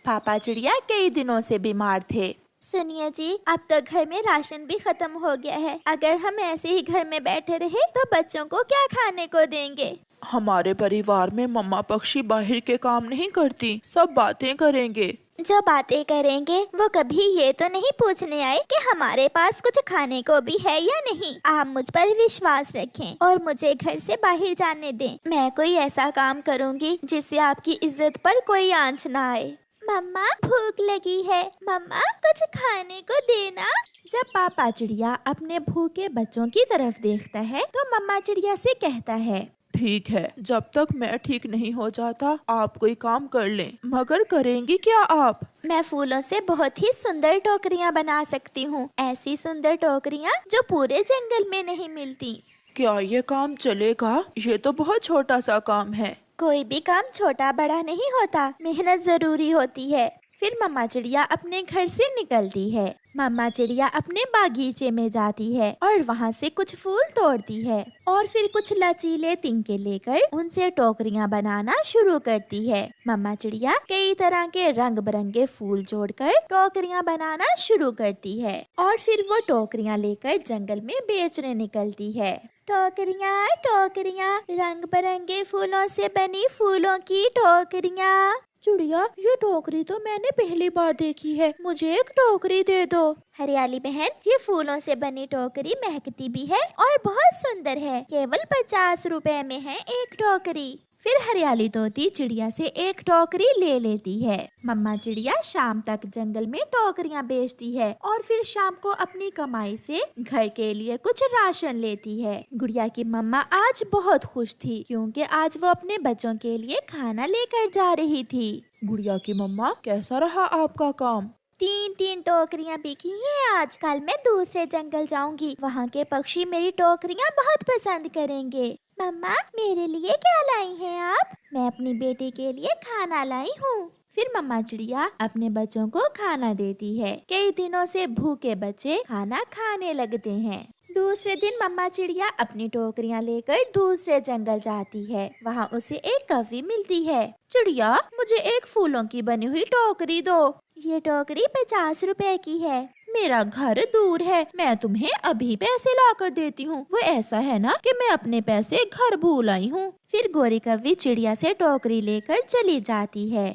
पापा चिड़िया कई दिनों से बीमार थे। सुनिए जी, अब तो घर में राशन भी खत्म हो गया है। अगर हम ऐसे ही घर में बैठे रहे तो बच्चों को क्या खाने को देंगे? हमारे परिवार में मम्मा पक्षी बाहर के काम नहीं करती, सब बातें करेंगे। जो बातें करेंगे वो कभी ये तो नहीं पूछने आए कि हमारे पास कुछ खाने को भी है या नहीं। आप मुझ पर विश्वास रखें और मुझे घर से बाहर जाने दें। मैं कोई ऐसा काम करूंगी जिससे आपकी इज्जत पर कोई आंच ना आए। मम्मा भूख लगी है, मम्मा कुछ खाने को देना। जब पापा चिड़िया अपने भूखे बच्चों की तरफ देखता है तो मम्मा चिड़िया से कहता है, ठीक है, जब तक मैं ठीक नहीं हो जाता आप कोई काम कर लें। मगर करेंगी क्या आप? मैं फूलों से बहुत ही सुंदर टोकरियां बना सकती हूँ, ऐसी सुंदर टोकरियां जो पूरे जंगल में नहीं मिलती। क्या ये काम चलेगा? ये तो बहुत छोटा सा काम है। कोई भी काम छोटा बड़ा नहीं होता, मेहनत जरूरी होती है। फिर मम्मा चिड़िया अपने घर से निकलती है। मम्मा चिड़िया अपने बागीचे में जाती है और वहाँ से कुछ फूल तोड़ती है और फिर कुछ लचीले तिनके लेकर उनसे टोकरियाँ बनाना शुरू करती है। मम्मा चिड़िया कई तरह के रंग बिरंगे फूल जोड़कर टोकरियाँ बनाना शुरू करती है और फिर वो टोकरियाँ लेकर जंगल में बेचने निकलती है। टोकरियाँ टोकरियाँ, रंग बिरंगे फूलों से बनी फूलों की टोकरियाँ। चिड़िया, ये टोकरी तो मैंने पहली बार देखी है, मुझे एक टोकरी दे दो। हरियाली बहन, ये फूलों से बनी टोकरी महकती भी है और बहुत सुंदर है। केवल 50 रुपए में है एक टोकरी। फिर हरियाली तोती चिड़िया से एक टोकरी ले लेती है। मम्मा चिड़िया शाम तक जंगल में टोकरियाँ बेचती है और फिर शाम को अपनी कमाई से घर के लिए कुछ राशन लेती है। गुड़िया की मम्मा आज बहुत खुश थी क्योंकि आज वो अपने बच्चों के लिए खाना लेकर जा रही थी। गुड़िया की मम्मा, कैसा रहा आपका काम? 3 टोकरियाँ बिकी हैं आज। कल मैं दूसरे जंगल जाऊंगी, वहाँ के पक्षी मेरी टोकरियाँ बहुत पसंद करेंगे। मम्मा, मेरे लिए क्या लाई हैं आप? मैं अपनी बेटी के लिए खाना लाई हूँ। फिर मम्मा चिड़िया अपने बच्चों को खाना देती है। कई दिनों से भूखे बच्चे खाना खाने लगते हैं। दूसरे दिन मम्मा चिड़िया अपनी टोकरियाँ लेकर दूसरे जंगल जाती है। वहाँ उसे एक कौवी मिलती है। चिड़िया, मुझे एक फूलों की बनी हुई टोकरी दो। ये टोकरी 50 रुपए की है। मेरा घर दूर है, मैं तुम्हें अभी पैसे ला कर देती हूँ। वो ऐसा है ना कि मैं अपने पैसे घर भूल आई हूँ। फिर गोरी कौवी चिड़िया से टोकरी लेकर चली जाती है।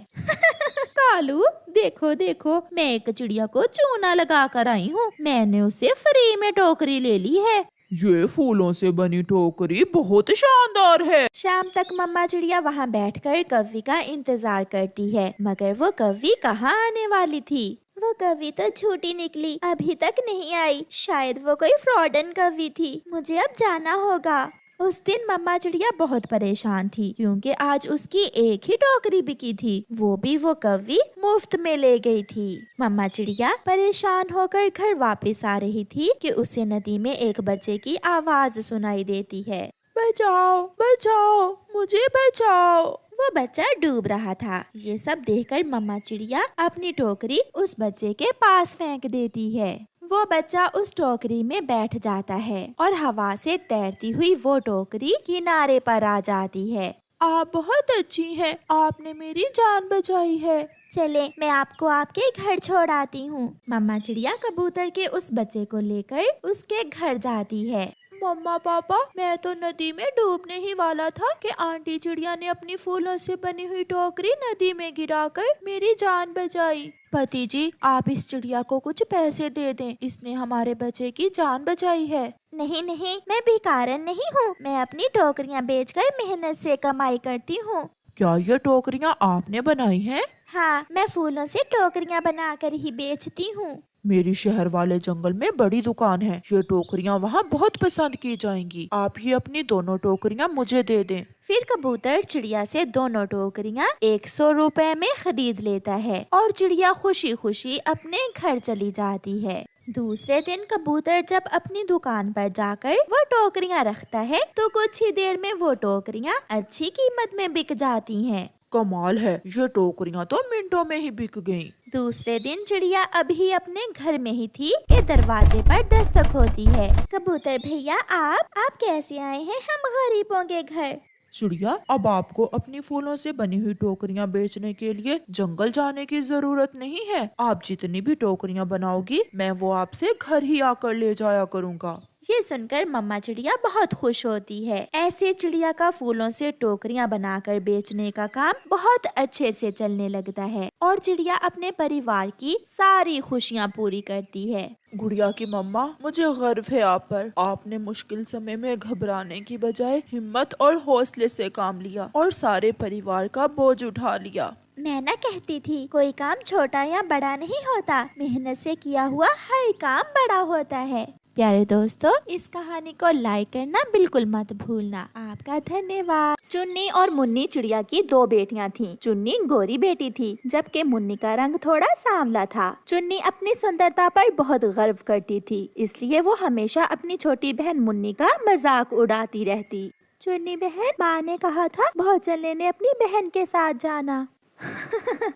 कालू, देखो देखो, मैं एक चिड़िया को चूना लगा कर आई हूँ। मैंने उसे फ्री में टोकरी ले ली है। ये फूलों से बनी टोकरी बहुत शानदार है। शाम तक मम्मा चिड़िया वहाँ बैठकर कौवी का इंतजार करती है, मगर वो कौवी कहाँ आने वाली थी? वो कौवी तो झूठी निकली, अभी तक नहीं आई। शायद वो कोई फ्रॉडन कौवी थी। मुझे अब जाना होगा। उस दिन मम्मा चिड़िया बहुत परेशान थी क्योंकि आज उसकी एक ही टोकरी बिकी थी, वो भी वो कौवी मुफ्त में ले गई थी। मम्मा चिड़िया परेशान होकर घर वापस आ रही थी कि उसे नदी में एक बच्चे की आवाज सुनाई देती है। बचाओ बचाओ, मुझे बचाओ। वो बच्चा डूब रहा था। ये सब देखकर मम्मा चिड़िया अपनी टोकरी उस बच्चे के पास फेंक देती है। वो बच्चा उस टोकरी में बैठ जाता है और हवा से तैरती हुई वो टोकरी किनारे पर आ जाती है। आप बहुत अच्छी हैं, आपने मेरी जान बचाई है। चले, मैं आपको आपके घर छोड़ आती हूँ। मम्मा चिड़िया कबूतर के उस बच्चे को लेकर उसके घर जाती है। मम्मा पापा, मैं तो नदी में डूबने ही वाला था कि आंटी चिड़िया ने अपनी फूलों से बनी हुई टोकरी नदी में गिराकर मेरी जान बचाई। पति जी, आप इस चिड़िया को कुछ पैसे दे दें, इसने हमारे बच्चे की जान बचाई है। नहीं नहीं, मैं भिखारन नहीं हूँ। मैं अपनी टोकरियाँ बेचकर मेहनत से कमाई करती हूँ। क्या ये टोकरियाँ आपने बनाई हैं? हाँ, मैं फूलों से टोकरियाँ बनाकर ही बेचती हूँ। मेरी शहर वाले जंगल में बड़ी दुकान है, ये टोकरियाँ वहाँ बहुत पसंद की जाएंगी। आप ही अपनी दोनों टोकरियाँ मुझे दे दें। फिर कबूतर चिड़िया से दोनों टोकरियाँ 100 रुपए में खरीद लेता है और चिड़िया खुशी खुशी अपने घर चली जाती है। दूसरे दिन कबूतर जब अपनी दुकान पर जाकर वो टोकरियाँ रखता है तो कुछ ही देर में वो टोकरियाँ अच्छी कीमत में बिक जाती हैं। कमाल है, ये टोकरियाँ तो मिनटों में ही बिक गयी। दूसरे दिन चिड़िया अभी अपने घर में ही थी कि दरवाजे पर दस्तक होती है। कबूतर भैया, आप कैसे आए हैं हम गरीबों के घर? चिड़िया, अब आपको अपनी फूलों से बनी हुई टोकरियां बेचने के लिए जंगल जाने की जरूरत नहीं है। आप जितनी भी टोकरियां बनाओगी मैं वो आपसे घर ही आकर ले जाया करूँगा। ये सुनकर मम्मा चिड़िया बहुत खुश होती है। ऐसे चिड़िया का फूलों से टोकरियां बनाकर बेचने का काम बहुत अच्छे से चलने लगता है और चिड़िया अपने परिवार की सारी खुशियां पूरी करती है। गुड़िया की मम्मा, मुझे गर्व है आप पर। आपने मुश्किल समय में घबराने की बजाय हिम्मत और हौसले से काम लिया और सारे परिवार का बोझ उठा लिया। मैं ना कहती थी कोई काम छोटा या बड़ा नहीं होता, मेहनत से किया हुआ हर काम बड़ा होता है। प्यारे दोस्तों, इस कहानी को लाइक करना बिल्कुल मत भूलना। आपका धन्यवाद। चुन्नी और मुन्नी चिड़िया की दो बेटियां थीं। चुन्नी गोरी बेटी थी जबकि मुन्नी का रंग थोड़ा सांवला था। चुन्नी अपनी सुंदरता पर बहुत गर्व करती थी, इसलिए वो हमेशा अपनी छोटी बहन मुन्नी का मजाक उड़ाती रहती। चुन्नी बहन, माँ ने कहा था भोजन लेने अपनी बहन के साथ जाना।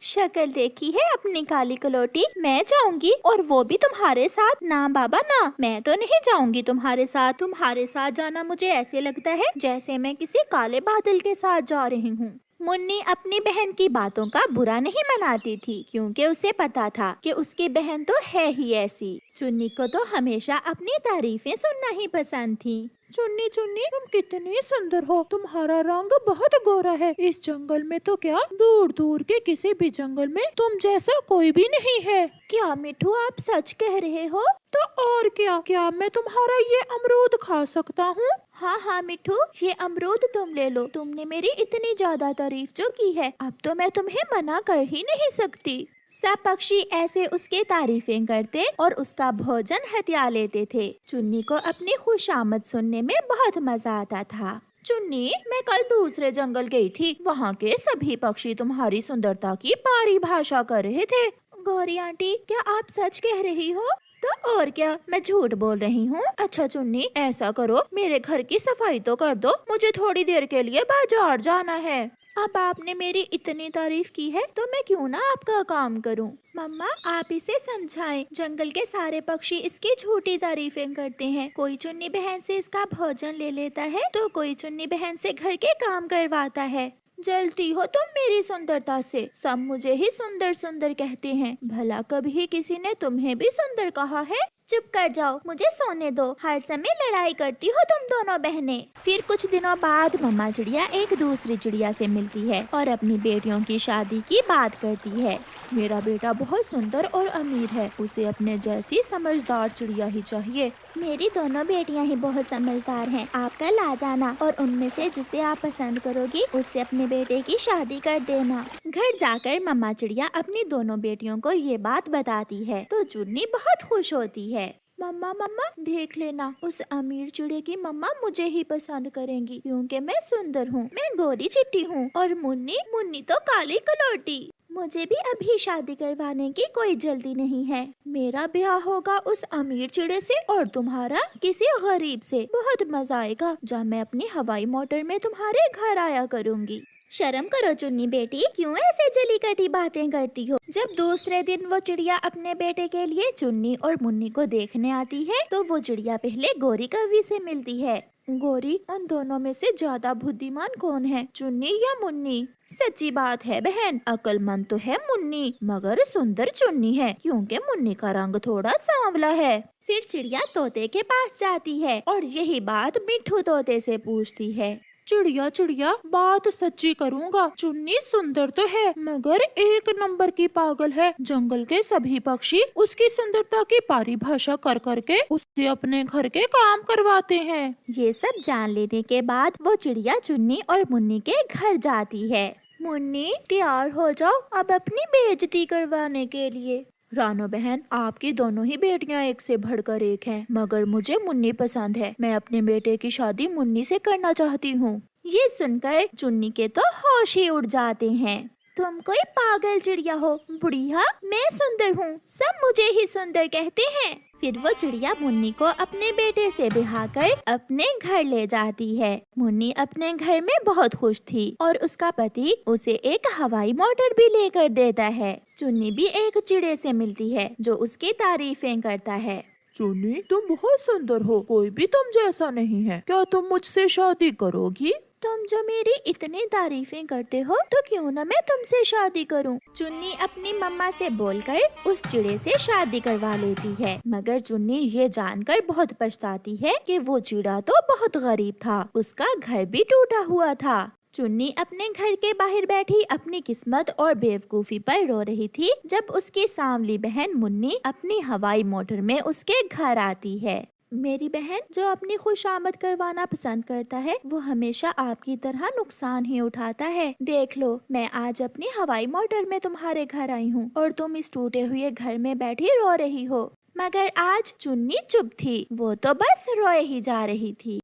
शक्ल देखी है अपनी काली कलोटी, मैं जाऊंगी और वो भी तुम्हारे साथ? ना बाबा ना, मैं तो नहीं जाऊंगी तुम्हारे साथ। तुम्हारे साथ जाना मुझे ऐसे लगता है जैसे मैं किसी काले बादल के साथ जा रही हूँ। मुन्नी अपनी बहन की बातों का बुरा नहीं मनाती थी क्योंकि उसे पता था कि उसकी बहन तो है ही ऐसी। चुन्नी को तो हमेशा अपनी तारीफें सुनना ही पसंद थी। चुन्नी चुन्नी, तुम कितनी सुंदर हो। तुम्हारा रंग बहुत गोरा है। इस जंगल में तो क्या, दूर दूर के किसी भी जंगल में तुम जैसा कोई भी नहीं है। क्या मिठू, आप सच कह रहे हो? तो और क्या मैं तुम्हारा ये अमरूद खा सकता हूँ? हाँ हाँ मिठू, ये अमरूद तुम ले लो। तुमने मेरी इतनी ज्यादा तारीफ जो की है, अब तो मैं तुम्हें मना कर ही नहीं सकती। सब पक्षी ऐसे उसके तारीफें करते और उसका भोजन हथिया लेते थे। चुन्नी को अपनी खुशामद सुनने में बहुत मजा आता था। चुन्नी, मैं कल दूसरे जंगल गई थी, वहाँ के सभी पक्षी तुम्हारी सुंदरता की परिभाषा कर रहे थे। गौरी आंटी, क्या आप सच कह रही हो? तो और क्या, मैं झूठ बोल रही हूँ? अच्छा चुन्नी, ऐसा करो, मेरे घर की सफाई तो कर दो, मुझे थोड़ी देर के लिए बाजार जाना है। अब आपने मेरी इतनी तारीफ की है तो मैं क्यों ना आपका काम करूं। मम्मा, आप इसे समझाएं। जंगल के सारे पक्षी इसकी झूठी तारीफें करते हैं। कोई चुन्नी बहन से इसका भोजन ले लेता है तो कोई चुन्नी बहन से घर के काम करवाता है। जलती हो तुम मेरी सुंदरता से, सब मुझे ही सुंदर सुंदर कहते हैं। भला कभी किसी ने तुम्हें भी सुंदर कहा है? चुप कर जाओ, मुझे सोने दो। हर समय लड़ाई करती हो तुम दोनों बहनें। फिर कुछ दिनों बाद मम्मा चिड़िया एक दूसरी चिड़िया से मिलती है और अपनी बेटियों की शादी की बात करती है। मेरा बेटा बहुत सुंदर और अमीर है, उसे अपने जैसी समझदार चिड़िया ही चाहिए। मेरी दोनों बेटियां ही बहुत समझदार हैं। आप कल आ जाना और उनमें से जिसे आप पसंद करोगी उससे अपने बेटे की शादी कर देना। घर जाकर मम्मा चिड़िया अपनी दोनों बेटियों को ये बात बताती है तो चुन्नी बहुत खुश होती है। मम्मा मम्मा, देख लेना, उस अमीर चिड़िया की मम्मा मुझे ही पसंद करेंगी क्योंकि मैं सुंदर हूँ, मैं गोरी चिट्टी हूँ, और मुन्नी तो काली कलौटी। मुझे भी अभी शादी करवाने की कोई जल्दी नहीं है। मेरा ब्याह होगा उस अमीर चिड़े से और तुम्हारा किसी गरीब से। बहुत मजा आएगा जब मैं अपनी हवाई मोटर में तुम्हारे घर आया करूँगी। शर्म करो चुन्नी बेटी, क्यों ऐसे जली कटी बातें करती हो? जब दूसरे दिन वो चिड़िया अपने बेटे के लिए चुन्नी और मुन्नी को देखने आती है तो वो चिड़िया पहले गोरी कौवी से मिलती है। गोरी, उन दोनों में से ज्यादा बुद्धिमान कौन है, चुन्नी या मुन्नी? सच्ची बात है बहन, अक्लमंद तो है मुन्नी मगर सुंदर चुन्नी है क्योंकि मुन्नी का रंग थोड़ा सांवला है। फिर चिड़िया तोते के पास जाती है और यही बात मिठू तोते से पूछती है। चिड़िया चिड़िया, बात सच्ची करूँगा, चुन्नी सुंदर तो है मगर एक नंबर की पागल है। जंगल के सभी पक्षी उसकी सुंदरता की परिभाषा कर करके उससे अपने घर के काम करवाते हैं। ये सब जान लेने के बाद वो चिड़िया चुन्नी और मुन्नी के घर जाती है। मुन्नी, तैयार हो जाओ अब अपनी बेइज्जती करवाने के लिए। रानो बहन, आपकी दोनों ही बेटियां एक से बढ़कर एक हैं, मगर मुझे मुन्नी पसंद है। मैं अपने बेटे की शादी मुन्नी से करना चाहती हूँ। ये सुनकर चुन्नी के तो होश ही उड़ जाते हैं। तुम कोई पागल चिड़िया हो बुढ़िया, मैं सुंदर हूँ, सब मुझे ही सुंदर कहते हैं। फिर वो चिड़िया मुन्नी को अपने बेटे से ब्याह कर अपने घर ले जाती है। मुन्नी अपने घर में बहुत खुश थी और उसका पति उसे एक हवाई मोटर भी लेकर देता है। चुन्नी भी एक चिड़े से मिलती है जो उसकी तारीफें करता है। चुन्नी, तुम बहुत सुंदर हो, कोई भी तुम जैसा नहीं है। क्या तुम मुझसे शादी करोगी? तुम जो मेरी इतनी तारीफें करते हो तो क्यों न मैं तुमसे शादी करूं। चुन्नी अपनी मम्मा से बोलकर उस चिड़े से शादी करवा लेती है, मगर चुन्नी ये जानकर बहुत पछताती है कि वो चिड़ा तो बहुत गरीब था, उसका घर भी टूटा हुआ था। चुन्नी अपने घर के बाहर बैठी अपनी किस्मत और बेवकूफी पर रो रही थी जब उसकी सांवली बहन मुन्नी अपनी हवाई मोटर में उसके घर आती है। मेरी बहन जो अपनी खुशामद करवाना पसंद करता है वो हमेशा आपकी तरह नुकसान ही उठाता है। देख लो, मैं आज अपनी हवाई मोटर में तुम्हारे घर आई हूँ और तुम इस टूटे हुए घर में बैठी रो रही हो। मगर आज चुन्नी चुप थी, वो तो बस रोए ही जा रही थी।